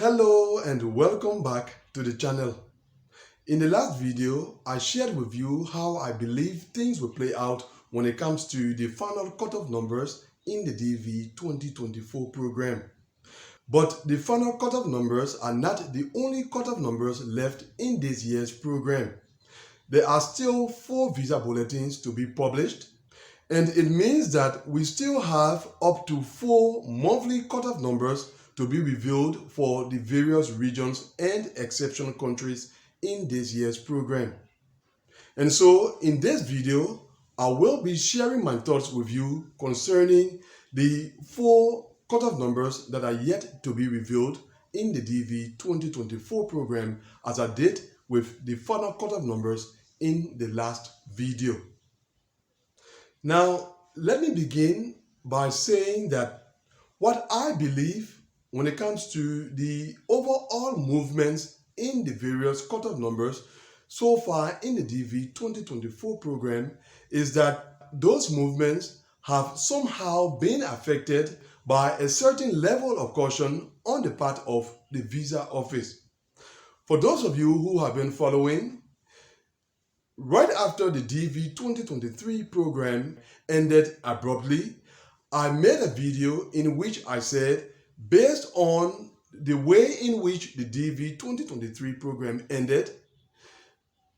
Hello and welcome back to the channel. In the last video, I shared with you how I believe things will play out when it comes to the final cutoff numbers in the DV 2024 program. But the final cutoff numbers are not the only cutoff numbers left in this year's program. There are still 4 visa bulletins to be published, and it means that we still have up to 4 monthly cutoff numbers to be revealed for the various regions and exception countries in this year's program. And so in this video, I will be sharing my thoughts with you concerning the 4 cutoff numbers that are yet to be revealed in the DV 2024 program as I did with the final cutoff numbers in the last video. Now, let me begin by saying that what I believe when it comes to the overall movements in the various cutoff numbers so far in the DV 2024 program is that those movements have somehow been affected by a certain level of caution on the part of the visa office. For those of you who have been following, right after the DV 2023 program ended abruptly, I made a video in which I said, based on the way in which the DV 2023 program ended,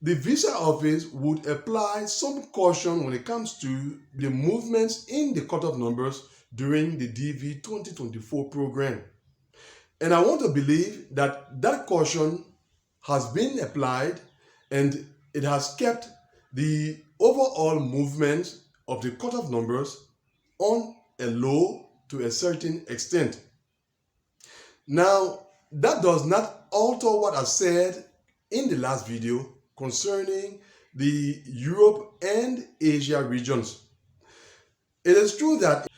the visa office would apply some caution when it comes to the movements in the cutoff numbers during the DV 2024 program. And I want to believe that that caution has been applied and it has kept the overall movement of the cutoff numbers on a low to a certain extent. Now, that does not alter what I said in the last video concerning the Europe and Asia regions. It is true that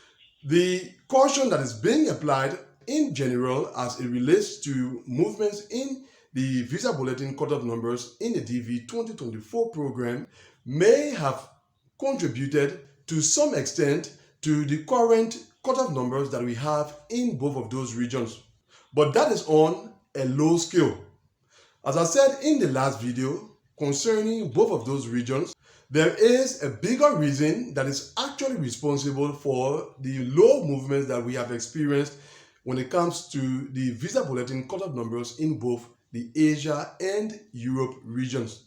the caution that is being applied in general as it relates to movements in the visa bulletin cutoff numbers in the DV 2024 program may have contributed to some extent to the current cutoff numbers that we have in both of those regions. But that is on a low scale. As I said in the last video concerning both of those regions, there is a bigger reason that is actually responsible for the low movements that we have experienced when it comes to the visa bulletin cutoff numbers in both the Asia and Europe regions.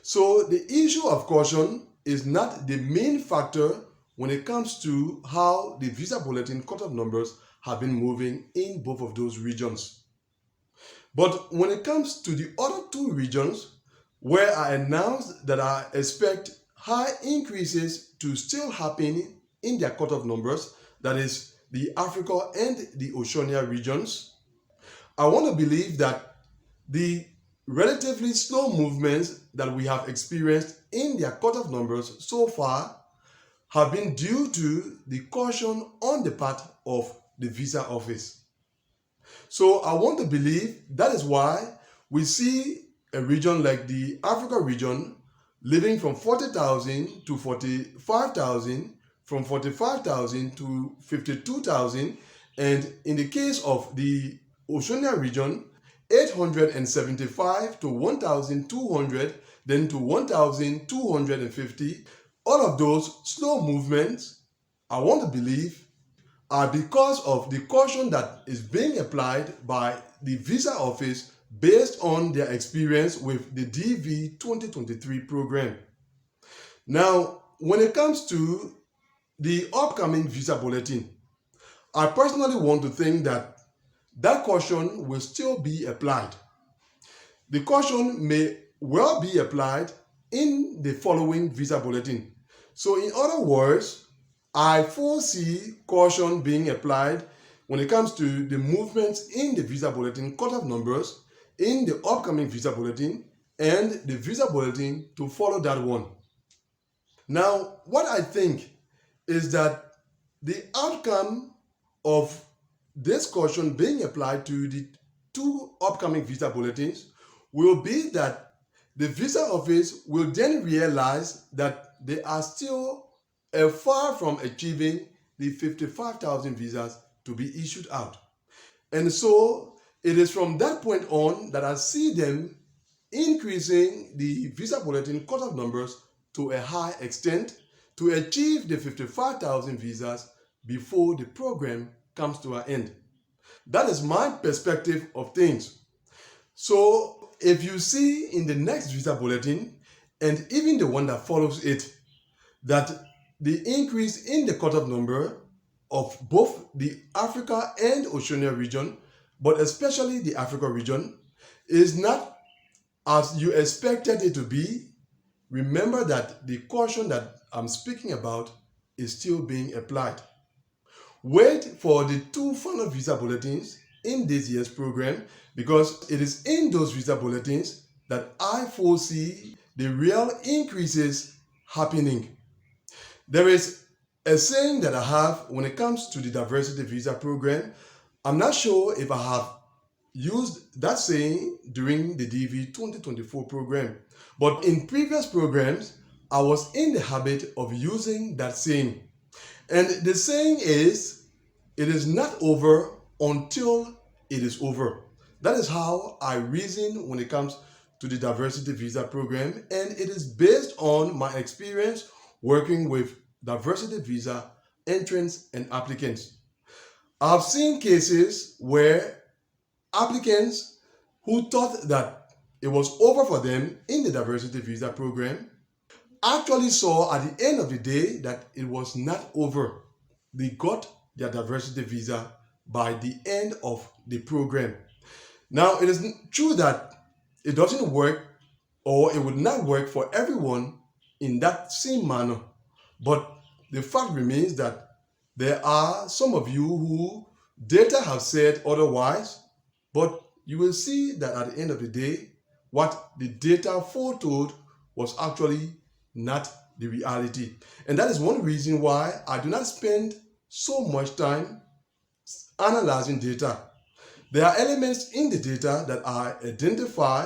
So the issue of caution is not the main factor when it comes to how the visa bulletin cutoff numbers have been moving in both of those regions. But when it comes to the other 2 regions, where I announced that I expect high increases to still happen in their cutoff numbers, that is the Africa and the Oceania regions, I want to believe that the relatively slow movements that we have experienced in their cutoff numbers so far have been due to the caution on the part of the visa office. So I want to believe that is why we see a region like the Africa region living from 40,000 to 45,000, from 45,000 to 52,000, and in the case of the Oceania region, 875 to 1,200, then to 1,250. All of those slow movements, I want to believe, are because of the caution that is being applied by the visa office based on their experience with the DV 2023 program. Now, when it comes to the upcoming visa bulletin, I personally want to think that that caution will still be applied. The caution may well be applied in the following visa bulletin. So in other words, I foresee caution being applied when it comes to the movements in the visa bulletin cutoff numbers in the upcoming visa bulletin and the visa bulletin to follow that one. Now, what I think is that the outcome of this caution being applied to the 2 upcoming visa bulletins will be that the visa office will then realize that they are still far from achieving the 55,000 visas to be issued out. And so It is from that point on that I see them increasing the visa bulletin cutoff numbers to a high extent to achieve the 55,000 visas before the program comes to an end. That is my perspective of things. So if you see in the next visa bulletin and even the one that follows it, that the increase in the cutoff number of both the Africa and Oceania region, but especially the Africa region, is not as you expected it to be, remember that the caution that I'm speaking about is still being applied. Wait for the 2 final visa bulletins in this year's program, because it is in those visa bulletins that I foresee the real increases happening. There is a saying that I have when it comes to the diversity visa program. I'm not sure if I have used that saying during the DV 2024 program, but in previous programs, I was in the habit of using that saying. And the saying is, it is not over until it is over. That is how I reason when it comes to the diversity visa program, and it is based on my experience working with diversity visa entrants and applicants. I've seen cases where applicants who thought that it was over for them in the diversity visa program actually saw at the end of the day that it was not over. They got their diversity visa by the end of the program. Now, it is true that it doesn't work, or it would not work for everyone in that same manner. But the fact remains that there are some of you who data have said otherwise, but you will see that at the end of the day, what the data foretold was actually not the reality. And that is one reason why I do not spend so much time analyzing data. There are elements in the data that I identify,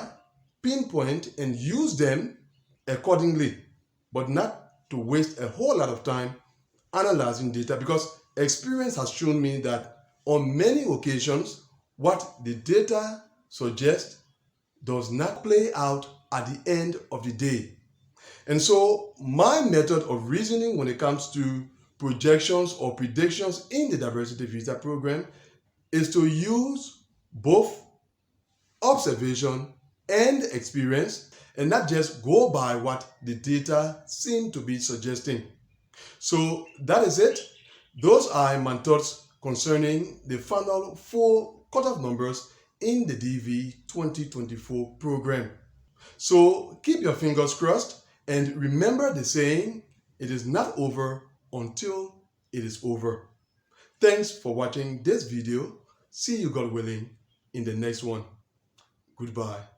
pinpoint, and use them accordingly, but not to waste a whole lot of time analyzing data, because experience has shown me that on many occasions, what the data suggests does not play out at the end of the day. And so my method of reasoning when it comes to projections or predictions in the diversity visa program is to use both observation and experience, and not just go by what the data seem to be suggesting. So that is it. Those are my thoughts concerning the final 4 cutoff numbers in the DV 2024 program. So keep your fingers crossed, and remember the saying, it is not over until it is over. Thanks for watching this video. See you, God willing, in the next one. Goodbye.